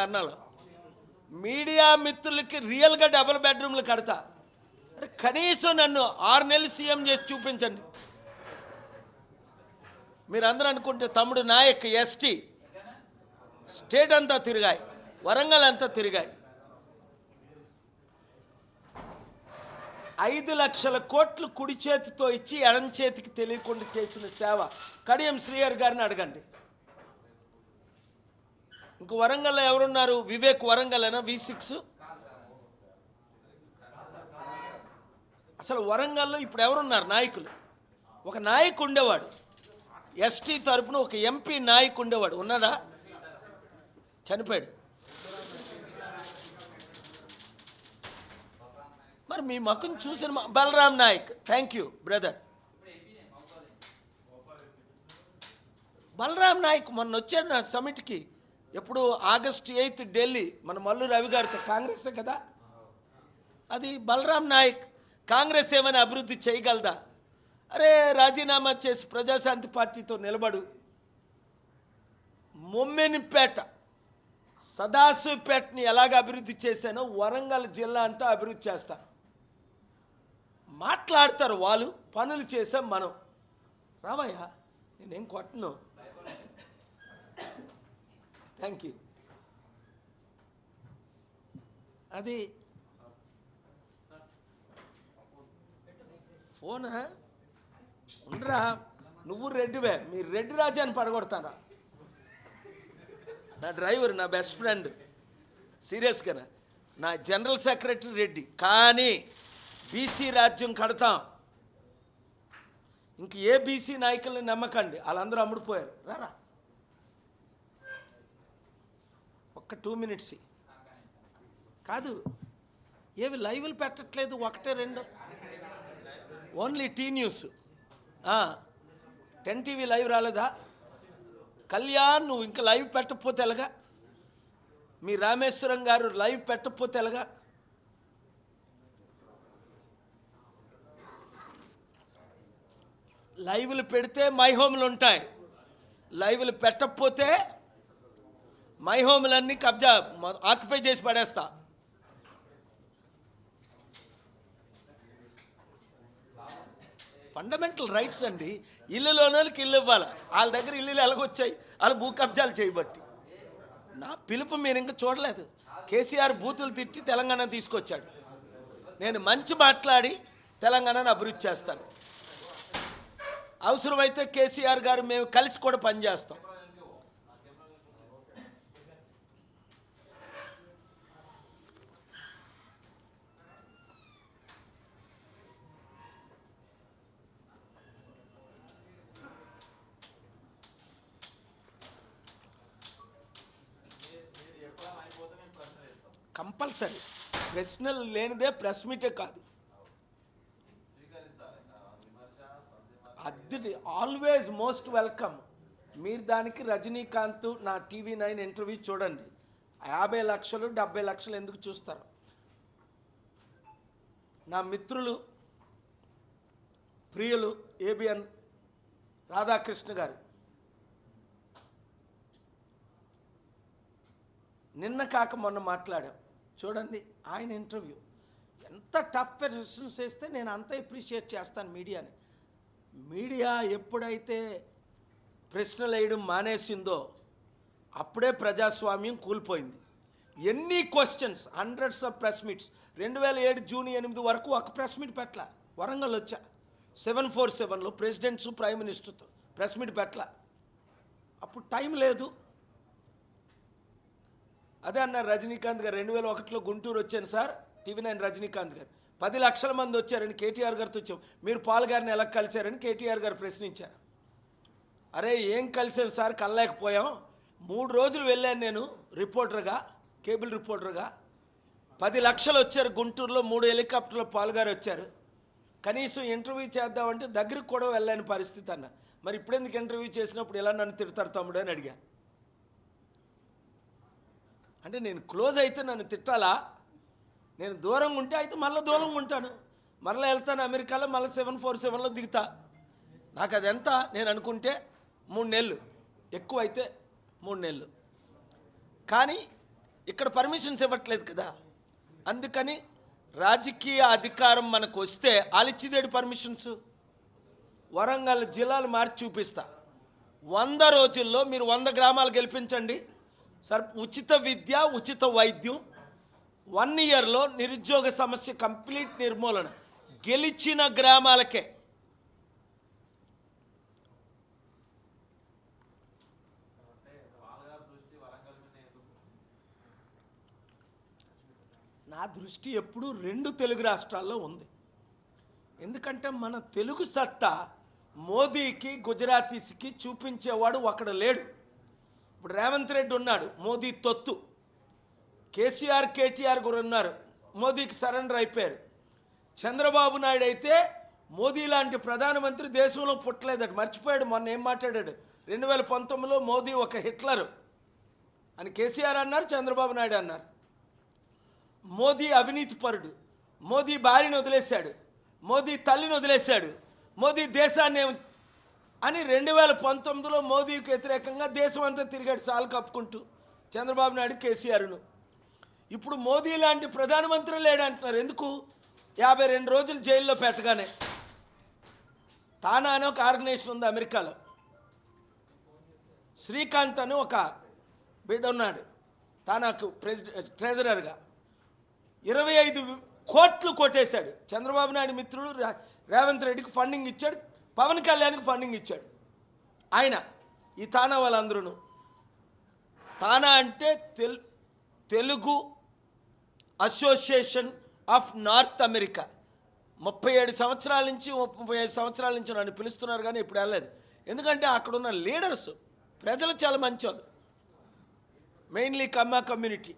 అన్నాలో media మిత్రులకి రియల్గా double బెడ్రూమ్లు కడతా. కనీసం నన్ను 6 నెలలు సీఎం చేసి చూపించండి. మీరందరూ అనుకుంటే తమ్ముడు నాయక్ ఎస్టీ స్టేట్ అంతా తిరిగాయి, వరంగల్ అంతా తిరిగాయి. 5 లక్షల కోట్లు కుడి చేతితో ఇచ్చి ఎడం చేతికి తెలియకుండా చేసిన సేవ కడియం శ్రీహరి గారిని అడగండి. ఇంక వరంగల్లో ఎవరున్నారు? వివేక్ వరంగల్నా V6? అసలు వరంగల్లో ఇప్పుడు ఎవరున్నారు నాయకులు? ఒక నాయకు ఉండేవాడు, ఎస్టీ తరపున ఒక ఎంపీ నాయకు ఉండేవాడు. ఉన్నదా? చనిపోయాడు. మరి మీ ముఖం చూసిన Balram Naik, thank you brother. Balram Naik మొన్న వచ్చాడు నా సమిట్కి. ఎప్పుడు August 8 ఢిల్లీ, మన మల్లు రవి గారితో. కాంగ్రెస్ కదా అది. బలరాం నాయక్ కాంగ్రెస్ ఏమైనా అభివృద్ధి చేయగలదా? అరే రాజీనామా చేసి ప్రజాశాంతి పార్టీతో నిలబడు. మొమ్మెనిపేట, సదాశివపేటని ఎలాగ అభివృద్ధి చేశానో వరంగల్ జిల్లా అంతా అభివృద్ధి చేస్తా. మాట్లాడతారు వాళ్ళు, పనులు చేసాం మనం. రావయ్యా, నేనేం కొట్టను. Thank you. అది ఫోనా? ఉండరా, నువ్వు రెడ్డివే. మీరు రెడ్డి రాజాని పడగొడతారా? నా డ్రైవర్, నా బెస్ట్ ఫ్రెండ్, సీరియస్గా నా జనరల్ సెక్రటరీ రెడ్డి. కానీ బీసీ రాజ్యం కడతాం. ఇంక ఏ బీసీ నాయకుల్ని నమ్మకండి, వాళ్ళందరూ అమ్ముడిపోయారు. రారా ఒక్క 2 మినిట్స్ కాదు. ఏవి లైవ్లు పెట్టట్లేదు, 1 2 only T News. 10 TV live రాలేదా? కళ్యాణ్ నువ్వు ఇంకా లైవ్ పెట్టకపోతే ఎలాగా? మీ రామేశ్వరం గారు లైవ్ పెట్టకపోతే ఎలాగా? లైవ్లు పెడితే మై హోమ్లు ఉంటాయి, లైవ్లు పెట్టకపోతే మై హోమ్లన్నీ కబ్జా ఆక్యుపై చేసి పడేస్తా. ఫండమెంటల్ రైట్స్ అండి. ఇల్లులోనోళ్ళకి ఇల్లు ఇవ్వాలి. వాళ్ళ దగ్గర ఇల్లులు ఎలాగొచ్చాయి? వాళ్ళు భూ కబ్జాలు చేయబట్టి. నా పిలుపు మీరు ఇంకా చూడలేదు. కేసీఆర్ బూతులు తిట్టి తెలంగాణ తీసుకొచ్చాడు. నేను మంచి మాట్లాడి తెలంగాణను అభివృద్ధి చేస్తాను. అవసరమైతే కేసీఆర్ గారు మేము కలిసి కూడా పనిచేస్తాం. కంపల్సరీ. ప్రశ్నలు లేనిదే ప్రెస్ మీటే కాదు. అద్దెటి ఆల్వేజ్ మోస్ట్ వెల్కమ్. మీరు దానికి రజనీకాంత్ నా TV9 ఇంటర్వ్యూ చూడండి. 50 లక్షలు 70 లక్షలు ఎందుకు చూస్తారు? నా మిత్రులు ప్రియులు ABN రాధాకృష్ణ గారు నిన్న కాక మొన్న మాట్లాడాం, చూడండి ఆయన ఇంటర్వ్యూ. ఎంత టఫ్ క్వశ్చన్స్ వేస్తే నేను అంత అప్రిషియేట్ చేస్తాను మీడియాని. మీడియా ఎప్పుడైతే ప్రశ్నలు వేయడం మానేసిందో అప్పుడే ప్రజాస్వామ్యం కూలిపోయింది. ఎన్ని questions, hundreds of press meets. 2007 June 8 వరకు ఒక ప్రెస్ మీట్ పెట్టలా. వరంగల్ వచ్చా 747లో ప్రెసిడెంట్స్ ప్రైమ్ మినిస్టర్తో ప్రెస్ మీట్ పెట్టలా. అప్పుడు టైం లేదు. అదే అన్నారు రజనీకాంత్ గారు. 2001లో గుంటూరు వచ్చాను సార్, TV9 రజనీకాంత్ గారు. 10 లక్షల మంది వచ్చారని KTR గారితో వచ్చాం. మీరు పాల్ గారిని ఎలా కలిశారని KTR గారు ప్రశ్నించారు. అరే ఏం కలిసాను సార్, కలలేకపోయాం. 3 రోజులు వెళ్ళాను నేను రిపోర్టర్గా, కేబుల్ రిపోర్టర్గా. 10 లక్షలు వచ్చారు గుంటూరులో. 3 హెలికాప్టర్లో పాల్ గారు వచ్చారు. కనీసం ఇంటర్వ్యూ చేద్దామంటే దగ్గరికి కూడా వెళ్ళలేని పరిస్థితి అన్న. మరి ఇప్పుడెందుకు ఇంటర్వ్యూ చేసినప్పుడు ఎలా నన్ను తిడతారు తమ్ముడు అని అడిగా. అంటే నేను క్లోజ్ అయితే నన్ను తిట్టాలా? నేను దూరంగా ఉంటే అయితే మళ్ళీ దూరంగా ఉంటాను, మళ్ళీ వెళ్తాను అమెరికాలో, మళ్ళీ 747లో దిగుతా. నాకు అది ఎంత నేను అనుకుంటే 3 నెలలు, ఎక్కువ అయితే 3 నెలలు. కానీ ఇక్కడ పర్మిషన్స్ ఇవ్వట్లేదు కదా. అందుకని రాజకీయ అధికారం మనకు వస్తే ఆలిచ్చిదేడు పర్మిషన్స్. వరంగల్ జిల్లాలు మార్చి చూపిస్తా. 100 రోజుల్లో మీరు 100 గ్రామాలు గెలిపించండి సార్. ఉచిత విద్య, ఉచిత వైద్యం. 1 ఇయర్లో నిరుద్యోగ సమస్య కంప్లీట్ నిర్మూలన గెలిచిన గ్రామాలకే. నా దృష్టి ఎప్పుడూ 2 తెలుగు రాష్ట్రాల్లో ఉంది. ఎందుకంటే మన తెలుగు సత్తా మోదీకి, గుజరాతీస్కి చూపించేవాడు ఒకడు లేడు. ఇప్పుడు రేవంత్ రెడ్డి ఉన్నాడు, మోదీ తొత్తు. కేసీఆర్, కేటీఆర్ కూడా ఉన్నారు, మోదీకి సరెండర్ అయిపోయారు. చంద్రబాబు నాయుడు అయితే మోదీ లాంటి ప్రధానమంత్రి దేశంలో పుట్టలేదట, మర్చిపోయాడు. మొన్న ఏం మాట్లాడాడు, 2019లో మోదీ ఒక హిట్లరు అని కేసీఆర్ అన్నారు, చంద్రబాబు నాయుడు అన్నారు. మోదీ అవినీతి పరుడు, మోదీ భార్యను వదిలేశాడు, మోదీ తల్లిని వదిలేశాడు, మోదీ దేశాన్ని అని 2019లో మోదీకి వ్యతిరేకంగా దేశం అంతా తిరిగాడు సాలు కప్పుకుంటూ, చంద్రబాబు నాయుడు, కేసీఆర్ను. ఇప్పుడు మోదీ లాంటి ప్రధానమంత్రి లేడంటున్నారు. ఎందుకు? 52 రోజులు జైల్లో పెట్టగానే. తానా అనే ఒక ఆర్గనైజేషన్ ఉంది అమెరికాలో, శ్రీకాంత్ అని ఒక బిడ్డ ఉన్నాడు తానాకు ట్రెజరర్గా. 25 కోట్లు కొట్టేశాడు. చంద్రబాబు నాయుడు మిత్రుడు రేవంత్ రెడ్డికి ఫండింగ్ ఇచ్చాడు, పవన్ కళ్యాణ్కి ఫండింగ్ ఇచ్చాడు ఆయన. ఈ తానా వాళ్ళందరూ. తానా అంటే Telugu association of north America. 37 సంవత్సరాల నుంచి 35 సంవత్సరాల నుంచి నన్ను పిలుస్తున్నారు, కానీ ఇప్పుడు వెళ్ళలేదు. ఎందుకంటే అక్కడున్న లీడర్స్ ప్రజలు చాలా మంచోళ్ళు, మెయిన్లీ కమ్మా కమ్యూనిటీ.